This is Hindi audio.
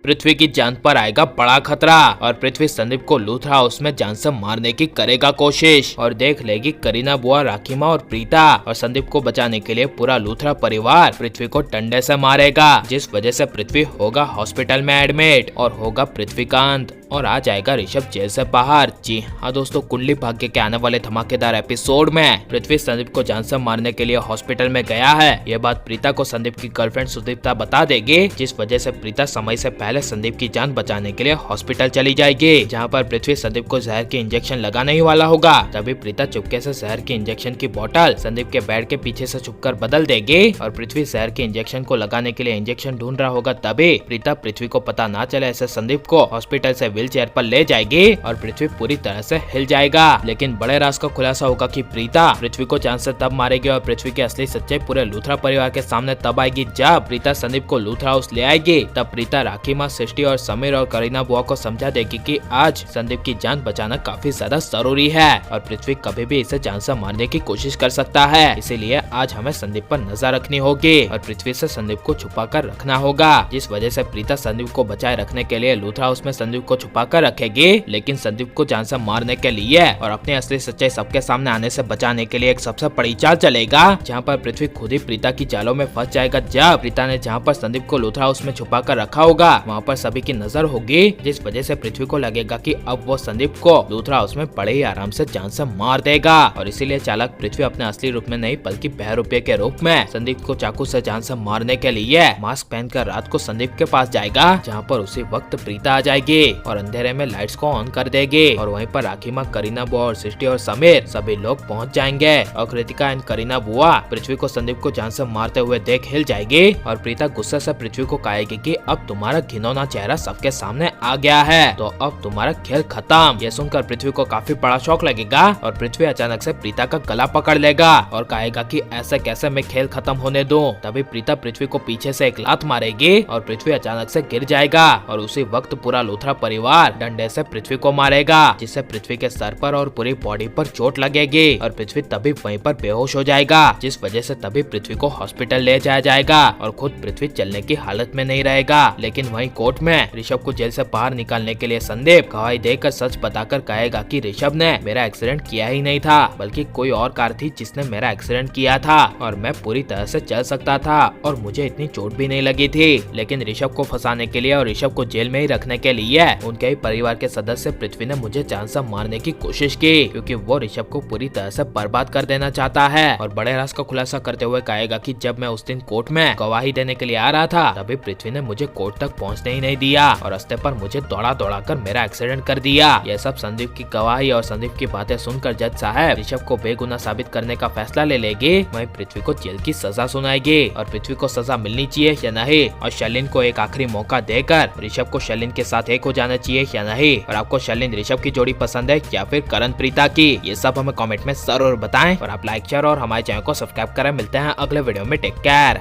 पृथ्वी की जान पर आएगा बड़ा खतरा और पृथ्वी संदीप को लूथरा हाउस में जान से मारने की करेगा कोशिश और देख लेगी करीना बुआ, राखीमा और प्रीता और संदीप को बचाने के लिए पूरा लूथरा परिवार पृथ्वी को डंडे से मारेगा, जिस वजह से पृथ्वी होगा हॉस्पिटल में एडमिट और होगा पृथ्वीकांत और आ जाएगा ऋषभ जेल से बाहर। जी हाँ दोस्तों, कुंडली भाग्य के आने वाले धमाकेदार एपिसोड में पृथ्वी संदीप को जान से मारने के लिए हॉस्पिटल में गया है। ये बात प्रीता को संदीप की गर्लफ्रेंड सुदीप्ता बता देगी, जिस वजह से प्रीता समय से पहले संदीप की जान बचाने के लिए हॉस्पिटल चली जाएगी, जहाँ पर पृथ्वी संदीप को जहर की इंजेक्शन लगाने ही वाला होगा। तभी प्रीता चुपके से जहर की इंजेक्शन की बोतल संदीप के बेड के पीछे से छुपकर बदल देगी और पृथ्वी जहर के इंजेक्शन को लगाने के लिए इंजेक्शन ढूंढ रहा होगा। तभी प्रीता पृथ्वी को पता ना चले ऐसे संदीप को हॉस्पिटल से व्हील चेयर पर ले जाएगी और पृथ्वी पूरी तरह से हिल जाएगा। लेकिन बड़े राज का खुलासा होगा कि प्रीता पृथ्वी को जान से तब मारेगी और पृथ्वी की असली सच्चाई पूरे लूथरा परिवार के सामने तब आएगी जब प्रीता संदीप को लूथरा हाउस ले आएगी। तब प्रीता राखीमा, सृष्टि और समीर और करीना बुआ को समझा देगी कि आज संदीप की जान बचाना काफी ज्यादा जरूरी है और पृथ्वी कभी भी इसे जान से मारने की कोशिश कर सकता है, इसीलिए आज हमें संदीप पर नजर रखनी होगी और पृथ्वी से संदीप को छुपा कर रखना होगा। जिस वजह से प्रीता संदीप को बचाए रखने के लिए लूथरा हाउस में संदीप को छुपा कर रखेगी, लेकिन संदीप को जान से मारने के लिए और अपनी असली सच्चाई सबके सामने आने से बचाने के लिए एक सबसे बड़ी चाल चलेगा, जहाँ पर पृथ्वी खुद ही प्रीता की जालों में फंस जाएगा। जब प्रीता ने जहाँ पर संदीप को लूथरा हाउस में छुपा कर रखा होगा, वहाँ पर सभी की नजर होगी, जिस वजह से पृथ्वी को लगेगा कि अब वो संदीप को लूथरा हाउस में बड़े ही आराम से जान से मार देगा और इसीलिए चालक पृथ्वी अपने असली रूप में नहीं बल्कि बहरूपये के रूप में संदीप को चाकू से जान से मारने के लिए मास्क पहनकर रात को संदीप के पास जाएगा, जहाँ पर उसी वक्त प्रीता आ जाएगी और अंधेरे में लाइट्स को ऑन कर देगी और वहीं पर राखीमा, करीना बुआ और सृष्टि और समीर सभी लोग पहुंच जाएंगे और कृतिका एंड करीना बुआ पृथ्वी को संदीप को जान से मारते हुए देख हिल जाएगी और प्रीता गुस्से से पृथ्वी को कहेगी कि अब तुम्हारा घिनौना चेहरा सबके सामने आ गया है, तो अब तुम्हारा खेल खत्म। ये सुनकर पृथ्वी को काफी बड़ा शौक लगेगा और पृथ्वी अचानक से प्रीता का गला पकड़ लेगा और कहेगा कि ऐसे कैसे मैं खेल खत्म होने दूं। तभी प्रीता पृथ्वी को पीछे से एक लात मारेगी और पृथ्वी अचानक से गिर जाएगा और उसी वक्त पूरा लूथरा परिवार डंडे से पृथ्वी को मारेगा, जिससे पृथ्वी के सर पर और पूरी बॉडी पर चोट लगेगी और पृथ्वी तभी वहीं पर बेहोश हो जाएगा, जिस वजह से तभी पृथ्वी को हॉस्पिटल ले जाया जाएगा और खुद पृथ्वी चलने की हालत में नहीं रहेगा। लेकिन वहीं कोर्ट में ऋषभ को जेल से बाहर निकालने के लिए संदीप गवाही देकर सच बताकर कहेगा कि ऋषभ ने मेरा एक्सीडेंट किया ही नहीं था, बल्कि कोई और कार थी जिसने मेरा एक्सीडेंट किया था और मैं पूरी तरह से चल सकता था और मुझे इतनी चोट भी नहीं लगी थी। लेकिन ऋषभ को फंसाने के लिए और ऋषभ को जेल में ही रखने के लिए उनके ही परिवार के सदस्य पृथ्वी ने मुझे जान से मारने की कोशिश की, क्योंकि वो ऋषभ को पूरी तरह से बर्बाद कर देना चाहता है। और बड़े राज का खुलासा करते हुए कहेगा कि जब मैं उस दिन कोर्ट में गवाही देने के लिए आ रहा था, तभी पृथ्वी ने मुझे कोर्ट तक पहुंचने ही नहीं दिया और रास्ते पर मुझे दौड़ा दौड़ा कर मेरा एक्सीडेंट कर दिया। यह सब संदीप की गवाही और संदीप की बातें सुनकर जज साहब ऋषभ को बेगुनाह साबित करने का फैसला ले लेगी। वहीं पृथ्वी को जेल की सजा सुनाएगी और पृथ्वी को सजा मिलनी चाहिए या नहीं, और शैलिन को एक आखिरी मौका देकर ऋषभ को शैलिन के साथ एक हो जाना चाहिए या नहीं। और आपको शैलिन ऋषभ की जोड़ी पसंद है या फिर करण प्रीता की, ये सब हमें कमेंट में जरूर बताएं और आप लाइक शेयर और हमारे चैनल को सब्सक्राइब करें। मिलते हैं अगले वीडियो में, टेक केयर।